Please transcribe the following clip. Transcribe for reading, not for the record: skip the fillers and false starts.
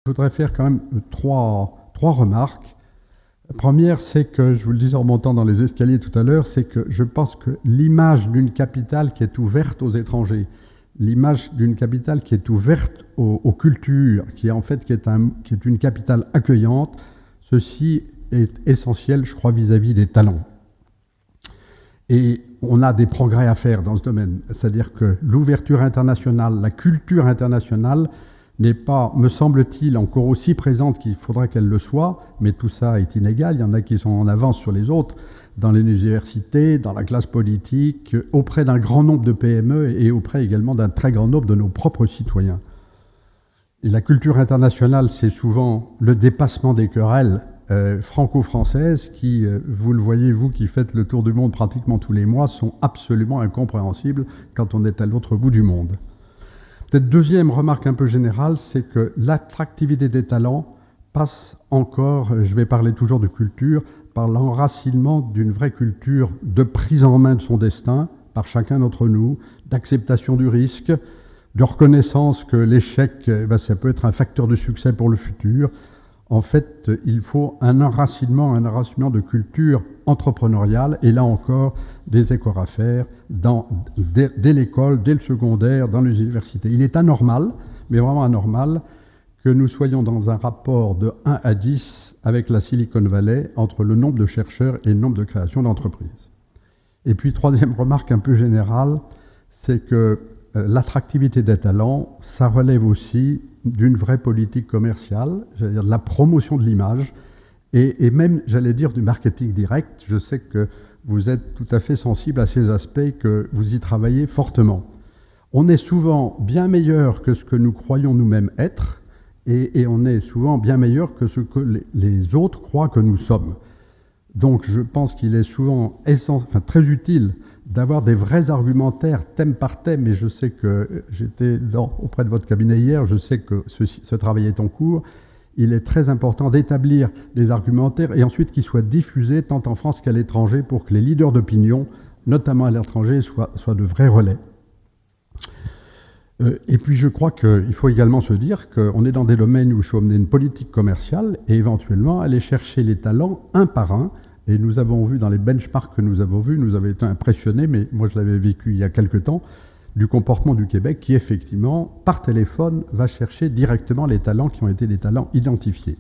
voudrais faire quand même trois remarques. La première, c'est que, je vous le disais en montant dans les escaliers tout à l'heure, c'est que je pense que l'image d'une capitale qui est ouverte aux étrangers, l'image d'une capitale qui est ouverte aux cultures, qui est une capitale accueillante, ceci est essentiel, je crois, vis-à-vis des talents. Et on a des progrès à faire dans ce domaine. C'est-à-dire que l'ouverture internationale, la culture internationale n'est pas, me semble-t-il, encore aussi présente qu'il faudrait qu'elle le soit, mais tout ça est inégal. Il y en a qui sont en avance sur les autres, dans les universités, dans la classe politique, auprès d'un grand nombre de PME et auprès également d'un très grand nombre de nos propres citoyens. Et la culture internationale, c'est souvent le dépassement des querelles franco-françaises qui, vous le voyez, vous qui faites le tour du monde pratiquement tous les mois, sont absolument incompréhensibles quand on est à l'autre bout du monde. Peut-être deuxième remarque un peu générale, c'est que l'attractivité des talents passe encore, je vais parler toujours de culture, par l'enracinement d'une vraie culture de prise en main de son destin par chacun d'entre nous, d'acceptation du risque, de reconnaissance que l'échec, ça peut être un facteur de succès pour le futur. En fait, il faut un enracinement de culture entrepreneuriale, et là encore, des efforts à faire dès l'école, dès le secondaire, dans les universités. Il est anormal, mais vraiment anormal, que nous soyons dans un rapport de 1 à 10 avec la Silicon Valley entre le nombre de chercheurs et le nombre de créations d'entreprises. Et puis, troisième remarque un peu générale, c'est que l'attractivité des talents, ça relève aussi d'une vraie politique commerciale, j'allais dire de la promotion de l'image, et même, j'allais dire, du marketing direct. Je sais que vous êtes tout à fait sensible à ces aspects, que vous y travaillez fortement. On est souvent bien meilleur que ce que nous croyons nous-mêmes être, et on est souvent bien meilleur que ce que les autres croient que nous sommes. Donc je pense qu'il est souvent très utile d'avoir des vrais argumentaires thème par thème, et je sais que j'étais auprès de votre cabinet hier, je sais que ce travail est en cours. Il est très important d'établir des argumentaires et ensuite qu'ils soient diffusés tant en France qu'à l'étranger pour que les leaders d'opinion, notamment à l'étranger, soient de vrais relais. Et puis je crois qu'il faut également se dire qu'on est dans des domaines où il faut mener une politique commerciale et éventuellement aller chercher les talents un par un. Et nous avons vu dans les benchmarks que nous avons vus, nous avons été impressionnés, mais moi je l'avais vécu il y a quelque temps, du comportement du Québec qui effectivement, par téléphone, va chercher directement les talents qui ont été des talents identifiés.